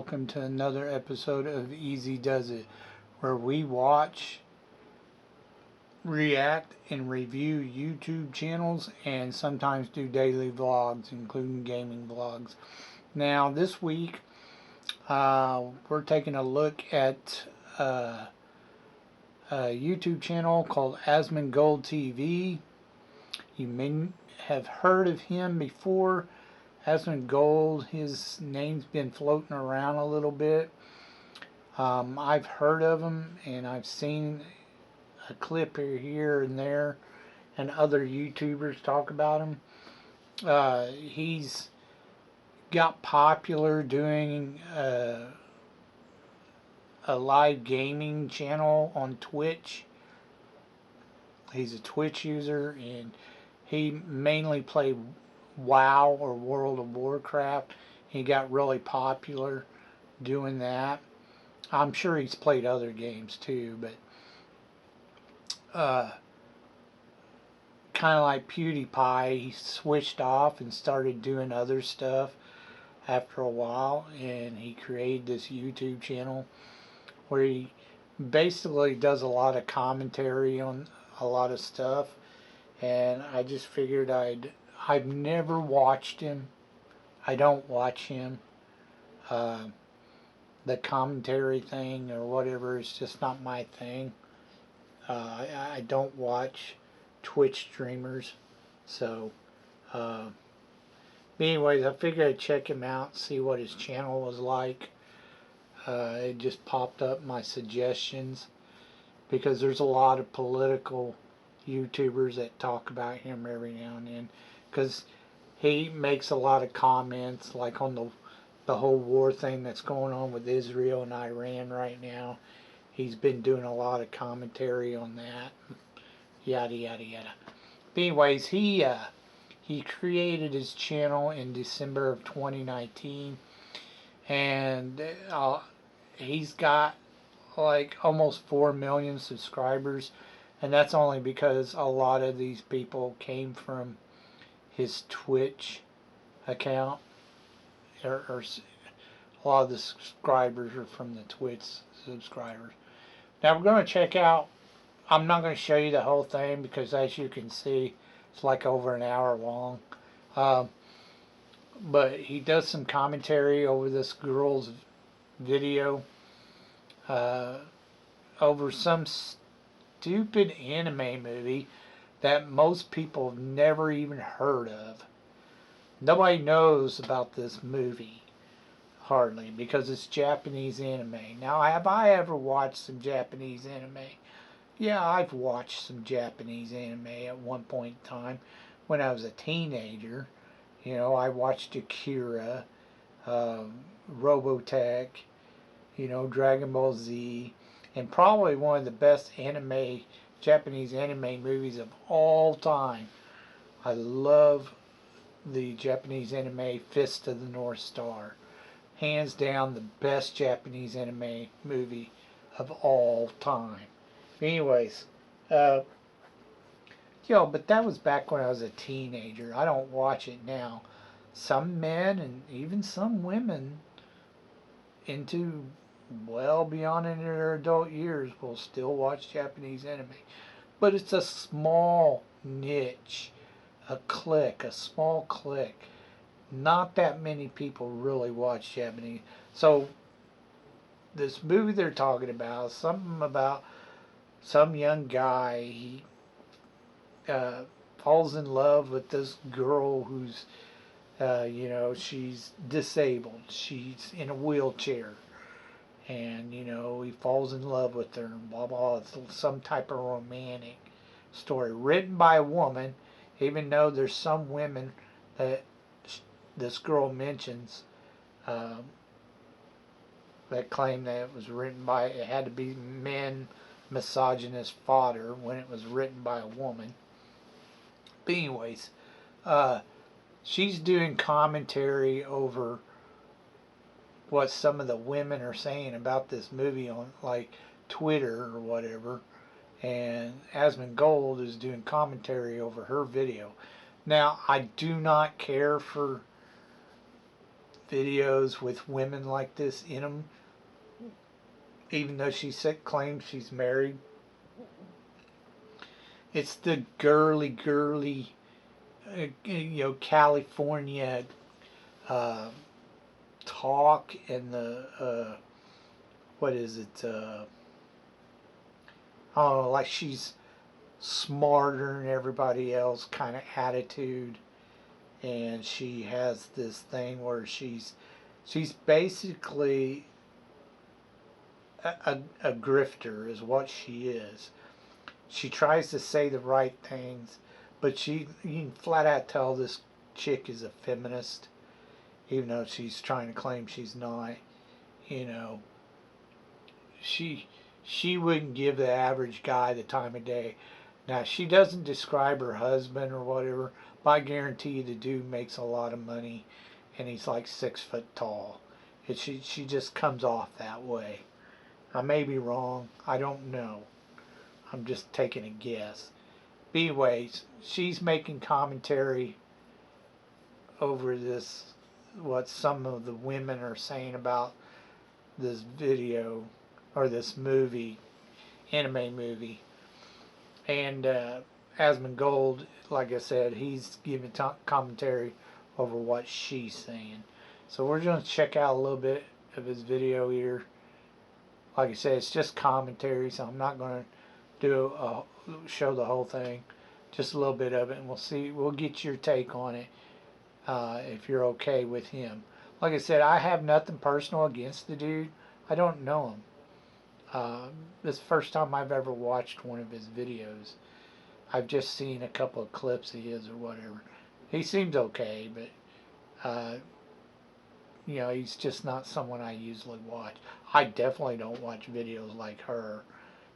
welcome to another episode of Easy Does It, where we watch, react, and review YouTube channels and sometimes do daily vlogs, including gaming vlogs. Now, this week, we're taking a look at a YouTube channel called Asmongold TV. You may have heard of him before. Asmongold, his name's been floating around a little bit. I've heard of him, and I've seen a clip here and there, and other YouTubers talk about him. He's got popular doing a live gaming channel on Twitch. He's a Twitch user, and he mainly played WoW or World of Warcraft. He got really popular doing that. I'm sure he's played other games too, but kind of like PewDiePie, he switched off and started doing other stuff after a while, and he created this YouTube channel where he basically does a lot of commentary on a lot of stuff. And I just figured I've never watched him. I don't watch him. The commentary thing or whatever is just not my thing. I don't watch Twitch streamers. So, anyways, I figured I'd check him out, see what his channel was like. It just popped up my suggestions because there's a lot of political YouTubers that talk about him every now and then, because he makes a lot of comments like on the whole war thing that's going on with Israel and Iran right now. He's been doing a lot of commentary on that, yada yada yada. But anyways, he created his channel in December of 2019, and he's got like almost 4 million subscribers. And that's only because a lot of these people came from his Twitch account. Or a lot of the subscribers are from the Twitch subscribers. Now we're going to check out, I'm not going to show you the whole thing because as you can see, it's like over an hour long. But he does some commentary over this girl's video. Over some stupid anime movie that most people have never even heard of. Nobody knows about this movie, hardly, because it's Japanese anime. Now, have I ever watched some Japanese anime? Yeah, I've watched some Japanese anime at one point in time when I was a teenager. You know, I watched Akira, Robotech, you know, Dragon Ball Z, and probably one of the best Japanese anime movies of all time. I love the Japanese anime Fist of the North Star. Hands down the best Japanese anime movie of all time. Anyways, but that was back when I was a teenager. I don't watch it now. Some men and even some women into well beyond in their adult years will still watch Japanese anime. But it's a small niche, a small clique. Not that many people really watch Japanese. So this movie they're talking about, something about some young guy, he falls in love with this girl who's, you know, she's disabled. She's in a wheelchair. And, you know, he falls in love with her and blah, blah, blah. It's some type of romantic story. Written by a woman, even though there's some women that this girl mentions that claim that it was written by, it had to be men, misogynist fodder when it was written by a woman. But anyways, she's doing commentary over what some of the women are saying about this movie on like Twitter or whatever, and Asmongold is doing commentary over her video. Now, I do not care for videos with women like this in them, even though she claims she's married. It's the girly, California uh, talk and the what is it? I don't know, like she's smarter than everybody else kind of attitude, and she has this thing where she's basically a grifter is what she is. She tries to say the right things, but you can flat out tell this chick is a feminist, even though she's trying to claim she's not. You know, she wouldn't give the average guy the time of day. Now, she doesn't describe her husband or whatever, but I guarantee you the dude makes a lot of money, and he's like 6 foot tall. She just comes off that way. I may be wrong. I don't know. I'm just taking a guess. But anyways, she's making commentary over this, what some of the women are saying about this video, or this movie, anime movie. And Asmongold, like I said, he's giving commentary over what she's saying. So we're going to check out a little bit of his video here. Like I said, it's just commentary, so I'm not going to show the whole thing, just a little bit of it, and we'll get your take on it, if you're okay with him. Like I said, I have nothing personal against the dude. I don't know him. This is the first time I've ever watched one of his videos. I've just seen a couple of clips of his or whatever. He seems okay, but he's just not someone I usually watch. I definitely don't watch videos like her.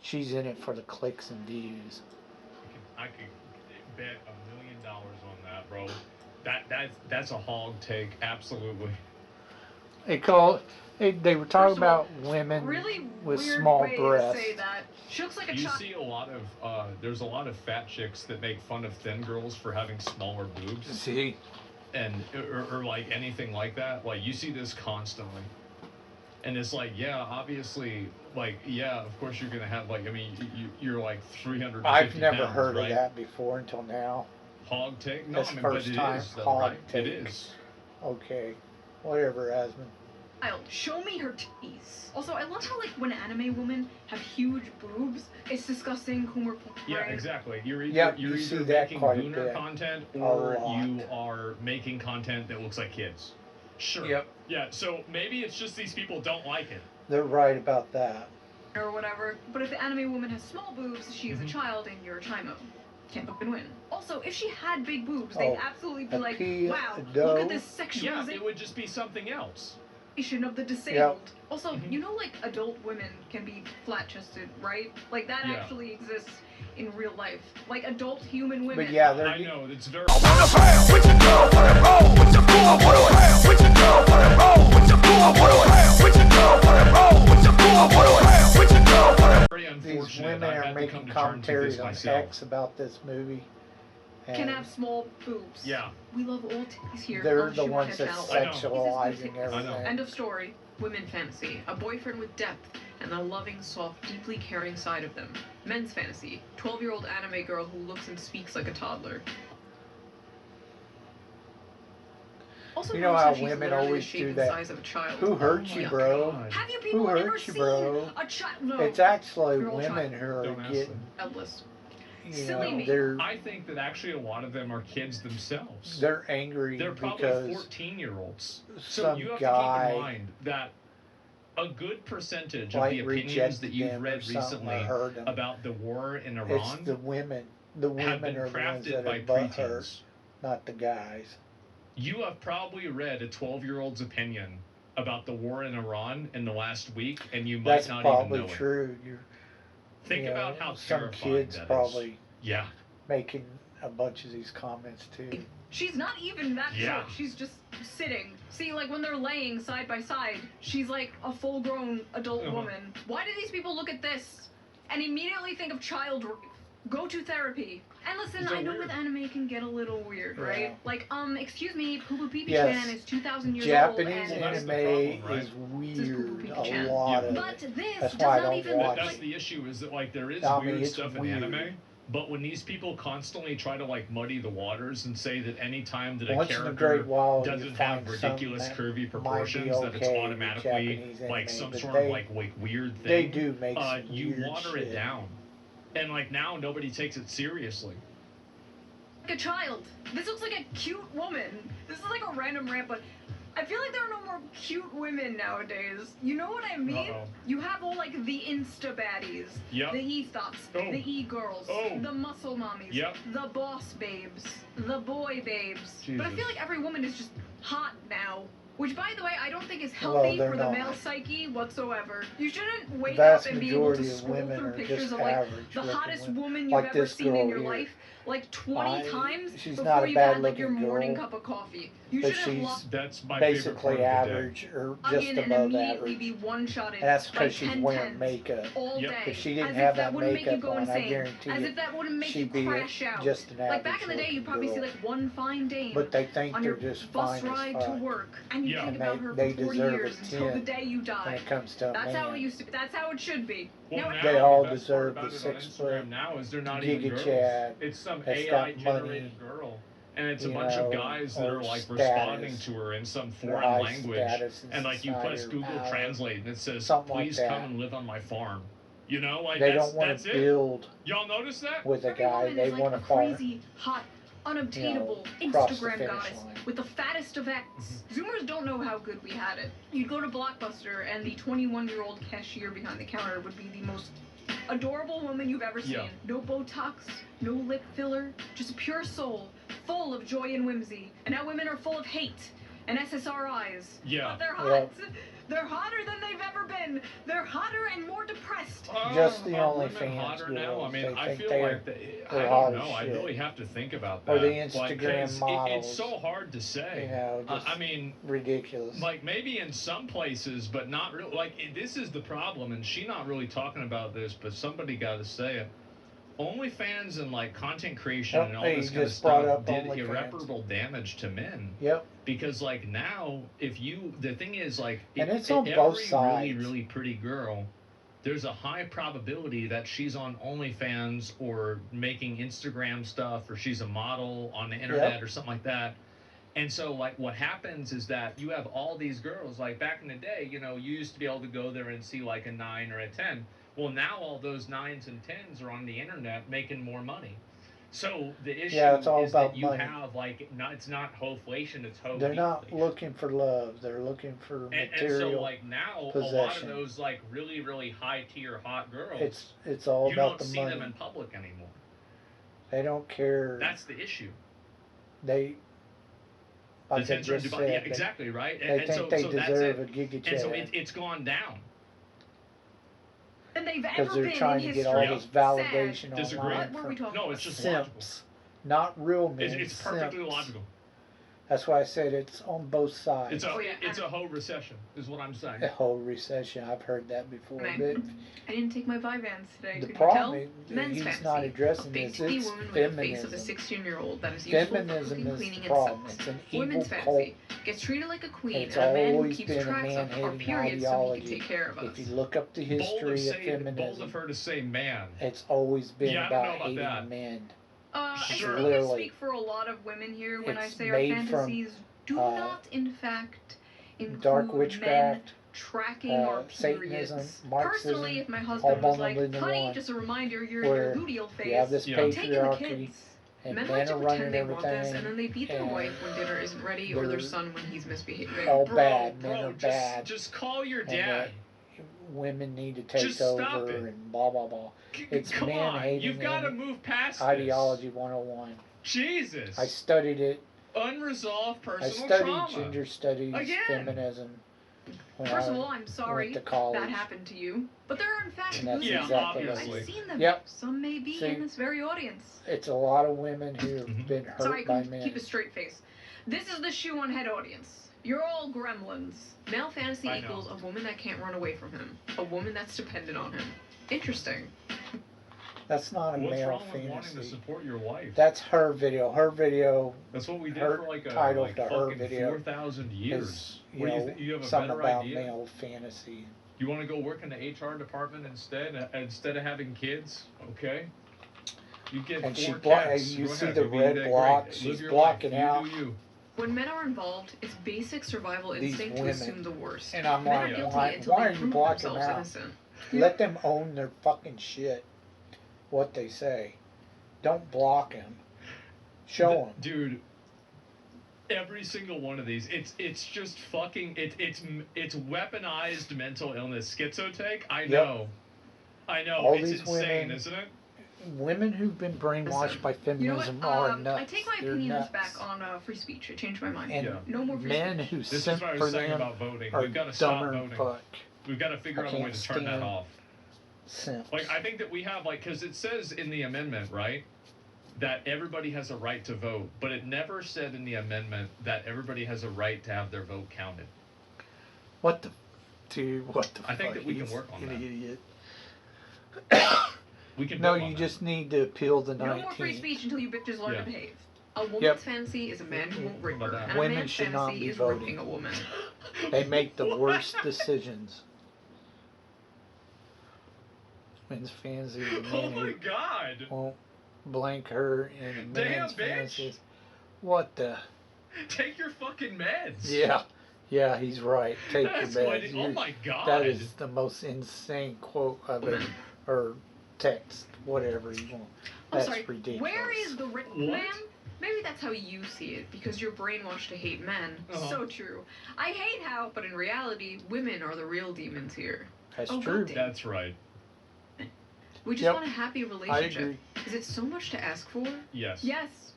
She's in it for the clicks and views. I could bet $1 million on that, bro. That's a hog take, absolutely. They were talking about women really with small way breasts. To say that. She looks like a you see a lot of there's a lot of fat chicks that make fun of thin girls for having smaller boobs. See? And or like anything like that. Like you see this constantly. And it's like, yeah, obviously, like, yeah, of course you're gonna have, like, I mean, you're like 350 I've never pounds, heard right? of that before until now. Hog take? No, That's I mean, first but it time is, though, hog right? take. It is. Okay, whatever, Asmon. Show me her titties. Also, I love how, like, when anime women have huge boobs, it's disgusting, Homer. Yeah, exactly. You're either, Yep, you're you see either that making quite a booner bit. content, A or lot. you are making content that looks like kids. Sure. Yep. Yeah, so maybe it's just these people don't like it. They're right about that. Or whatever. But if the anime woman has small boobs, she's a child and you're a Chimo. Can't fucking win. Also, if she had big boobs, they'd absolutely be like, wow, look at this sexualization. Yeah, it would just be something else. Of the disabled. Also, you know, like, adult women can be flat-chested, right? Like, that actually exists in real life. Like, adult human women. But yeah, I know, it's very... These women are making commentaries on X about this movie. Can have small boobs. Yeah. We love all titties here. They're the ones that sexualizing everything. End of story. Women fantasy. A boyfriend with depth and the loving, soft, deeply caring side of them. Men's fantasy. 12-year-old anime girl who looks and speaks like a toddler. Also, you know how women always do that. Who hurt you, bro? Have you people ever seen a child? No. It's actually women who are getting. I think that actually a lot of them are kids themselves. They're angry. They're probably 14-year-olds. So you have to keep in mind that a good percentage of the opinions that you've read recently about the war in Iran, it's the women. The women are the ones that are butthurt, not the guys. You have probably read a 12-year-old's opinion about the war in Iran in the last week, and you might not even know it. That's probably true. Think about how some kids probably making a bunch of these comments too. She's not even that short. She's just sitting. See, like when they're laying side by side, she's like a full-grown adult woman. Why do these people look at this and immediately think of child rape? Go to therapy. And listen, I know weird. with anime it can get a little weird, right? Yeah. Like, excuse me, Poo Poo Pee Pee Yes. Chan is 2,000 years Japanese old. Well, that's the anime problem, right? is This is weird. Pee-Pee A Chan. lot Yeah. of But it. this That's does why I not don't even watch look That's like the issue, is that like there is I mean, weird it's stuff in weird. anime, but when these people constantly try to like muddy the waters and say that any time that a once in a character great while you doesn't find have ridiculous something curvy that might be proportions, that it's okay with automatically Japanese like anime, some but sort they, of like weird thing. they do make some you weird water shit. it down, and like now nobody takes it seriously. a child. This looks like a cute woman. This is like a random rant, but I feel like there are no more cute women nowadays. You know what I mean? Uh-oh. You have all like the Insta baddies, Yep. the e-thots, Oh. the e-girls, Oh. the muscle mommies, Yep. the boss babes, the boy babes. But I Jesus. feel like every woman is just hot now. Which, by the way, I don't think is Well, healthy they're for the not. male psyche whatsoever. You shouldn't The wake vast up and be able to majority of scroll women through are pictures just of like average the looking hottest women. woman you've Like ever this seen in girl your here. life like 20 times She's before not a you've bad had like your looking morning girl, cup of coffee. You but should have she's lost That's my favorite basically part of the day. average or just again and above immediately average. be one-shotted And that's by because she's 10 wearing tens makeup. all Yep. day. If she didn't As have if that that wouldn't make you makeup go on, I insane. guarantee As you, if that wouldn't make you she'd be crash out. just an Like back in the day, average you'd probably see girl. like one fine dame But they think on they're your just bus fine as ride to fuck work, and you Yeah. think And about her they for 40 deserve a years until the 10 day you when die. it comes to a That's how it man. used to be. That's how it should be. Well, Now now, They all the best deserve part about the it on 6 foot Instagram now is they're not even Giga girls. Chad It's some that's AI got generated money, girl, and it's a you bunch know, of guys that or are like status, responding to her in some or foreign high language, status in and like you society press or Google power, Translate and it says, something like "Please that. come and live on my farm." You know, like They that's don't want that's to it. build Y'all notice that? with a every guy. woman They is like want a to farm. crazy, hot, unobtainable cross the Instagram finish goddess line. with the fattest of X. Zoomers don't know how good we had it. You'd go to Blockbuster and the 21-year-old cashier behind the counter would be the most adorable woman you've ever seen. Yeah. No Botox, no lip filler, just a pure soul, full of joy and whimsy. And now women are full of hate and SSRIs. Yeah. But they're hot. Yep. They're hotter than they've ever been. They're hotter and more depressed. Just the Are OnlyFans women hotter now? I girls, mean, they I think feel they're- like I they're don't hot as know. I shit. really have to think about that. Or the Like, 'cause Instagram models. It's so hard to say. You know, just I mean, ridiculous. like maybe in some places, but not really. Like this is the problem, and she not really talking about this, but somebody got to say it. OnlyFans and like content creation Yep, and all hey, this you kind of just brought stuff up did OnlyFans. irreparable damage to men. Yep. Because like now, if you the thing is like, And if- it's on every both sides. really pretty girl, there's a high probability that she's on OnlyFans or making Instagram stuff, or she's a model on the internet Yep. or something like that. And so, like, what happens is that you have all these girls. Like back in the day, you know, you used to be able to go there and see like a 9 or a 10. Well, now all those 9s and 10s are on the internet making more money. So the issue it's all is about that you money. have like it's not hoflation, it's ho. They're not looking for love. They're looking for And material. so like now, a lot of possession. those like really high tier hot girls, It's all you about don't the see money. them in public anymore. They don't care. That's the issue. They, The like I attention just to said, yeah, exactly right. they think so they that's deserve it. a Giga And so Chad it's gone down. Than they've because ever they're been trying in to history. get all Yep. this validation Disagree. online What were we from talking No, about? it's just logical. simps, not real men. It's perfectly simps. logical. That's why I said it's on both sides. It's a Oh, yeah, it's I a whole recession, is what I'm saying. a whole recession. I've heard that before. Man, But I didn't take my Vyvanse today. the Could problem you is tell? that Men's he's fantasy. not addressing a big this. titty It's woman with the face of a feminism. 16-year-old that is useful for Feminism cooking, is cleaning, the problem. and sex. It's an evil Women's cult. fantasy gets treated like a queen, It's and a man who always keeps been a tracks of our man-hating periods so he can ideology. take care of us. If you look up the Bold history of bold feminism, of her to say man. it's always been Yeah, I don't know about about hating that. men. I Sure. think I Literally. speak for a lot of women here when I It's say our made from, fantasies do uh, not, in fact, include Dark men witchcraft, tracking our periods. Satanism, Personally, Marxism, if my husband was like, all bundled into honey, one, just a reminder, you're where in your luteal phase. you have this Yeah. I'm taking the patriarchy, kids. and Men men like to are pretend running they want this, everything, and then they beat their and wife when dinner isn't ready, or their they're son when he's misbehaving. all Bro, bad. Men bro, are just, bad. just call your and dad. that women need to take Just stop over it. and blah blah blah. It's Come on, man-hating you've got to and move past Ideology 101. This. Jesus. I studied it. Unresolved I personal studied trauma. gender studies, Again. feminism. When First I of all, I'm sorry went to college. that happened to you. But there are, in fact, And that's good Yeah, exactly men. obviously. I've seen them. Yep. Some may be See? in this very audience. It's a lot of women who have Mhm. been hurt Sorry, I by can men. keep a straight face. This is the shoe on head audience. You're all gremlins. Male fantasy I know. equals a woman that can't run away from him. A woman that's dependent on him. Interesting. That's not a What's male wrong with wanting to fantasy. support your wife? That's her video. Her video. That's what we did Her for like a title like to her fucking video 4,000 years. Is, What do you think? You have a something better about idea? male fantasy. You want to go work in the HR department instead of having kids? Okay. You get And 4 she cats. you Go see ahead, the you be red that block. great. She's Live your blocking life. out. You do you. When men are involved, it's basic survival These instinct to women. assume the worst. And I'm Men are like, guilty why until are they you prove blocking themselves out? innocent. Let them own their fucking shit. What they say. Don't block them. Show them. Dude, every single one of these, it's just fucking, it's weaponized mental illness. Schizotype? I know. I know. All it's these insane, women, isn't it? Women who've been brainwashed by feminism are nuts. I take my They're opinions nuts. back on free speech. I changed my mind. And no more free men speech. who This simp is what I for was saying them about voting. are We've got to stop dumber voting. than fuck. We've got to figure out a way to turn that off. Simps. Like, I think that we have, like, because it says in the amendment, right, that everybody has a right to vote, but it never said in the amendment that everybody has a right to have their vote counted. What the, dude? What the? I think fuck? that we can He's work on an that. idiot. We can. No, vote on you that. just need to appeal the 19th. No more free speech until you bitches learn Yeah. to behave. A woman's Yep. fantasy is a man who won't rape her, But, and a women man's should not fantasy be is voting. raping a woman. They make the What? worst decisions. Women's fantasy is a Oh man my who god! won't blank her in a Damn, man's bitch. fantasies. What the? Take your fucking meds. Yeah, he's right. Take That's your what meds. oh my god. That is the most insane quote of it, or text, whatever you want. I'm That's sorry, ridiculous. where is the What? man? Maybe that's how you see it, because you're brainwashed to hate men. Uh-huh. So true. I hate how, but in reality, women are the real demons here. That's Oh, true. goddamn. That's right. We just Yep. want a happy I relationship. agree. Is it so much to ask for? Yes. Yes.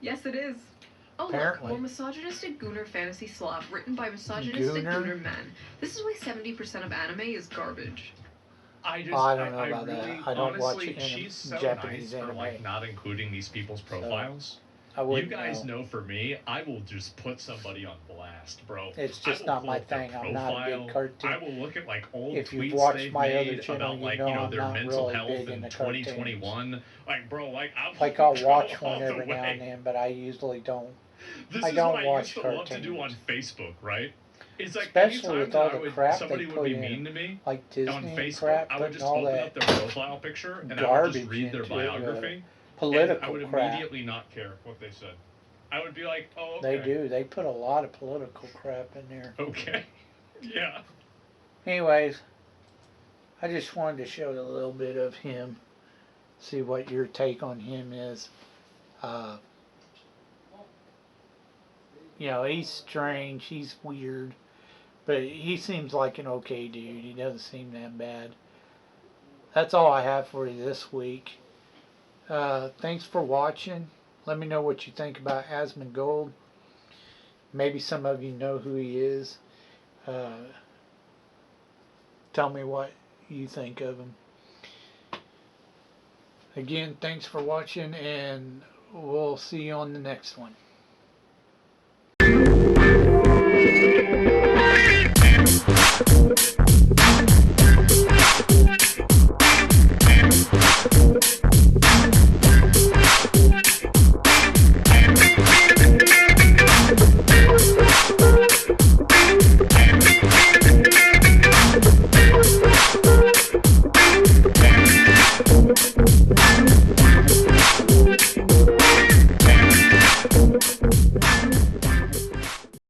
Yes, it is. Oh, Apparently. look, more misogynistic gooner fantasy slop written by misogynistic gooner men. This is why 70% of anime is garbage. I just, I don't know about really, that. I don't watch honestly, anim- she's so Japanese nice for anime. like not including these people's profiles. I You wouldn't guys know for me, I will just put somebody on blast, bro. It's I just will not pull my up their thing. I'm not a big profile. cartoon. I will look at like old If you've tweets watched they've my other made channel, about you like know I'm their not mental really health big in into 2021. Like, bro, like Like I'll go watch all one the every now way. and then, but I usually don't. This I is don't what I watch used to love to do cartoons. on Facebook, right? It's like Especially anytime with all that the I would, crap somebody they would put be in, mean to me like Disney on and Facebook, crap, I would putting just all open that up their profile picture and I would just garbage read their into biography. political and I would crap. immediately not care what they said. I would be like, oh, They okay. do. They put a lot of political crap in there. Okay. Yeah. Anyways, I just wanted to show a little bit of him. See what your take on him is. You know, he's strange. He's weird. But he seems like an okay dude. He doesn't seem that bad. That's all I have for you this week. Thanks for watching. Let me know what you think about Asmongold. Maybe some of you know who he is. Tell me what you think of him. Again, thanks for watching, and we'll see you on the next one.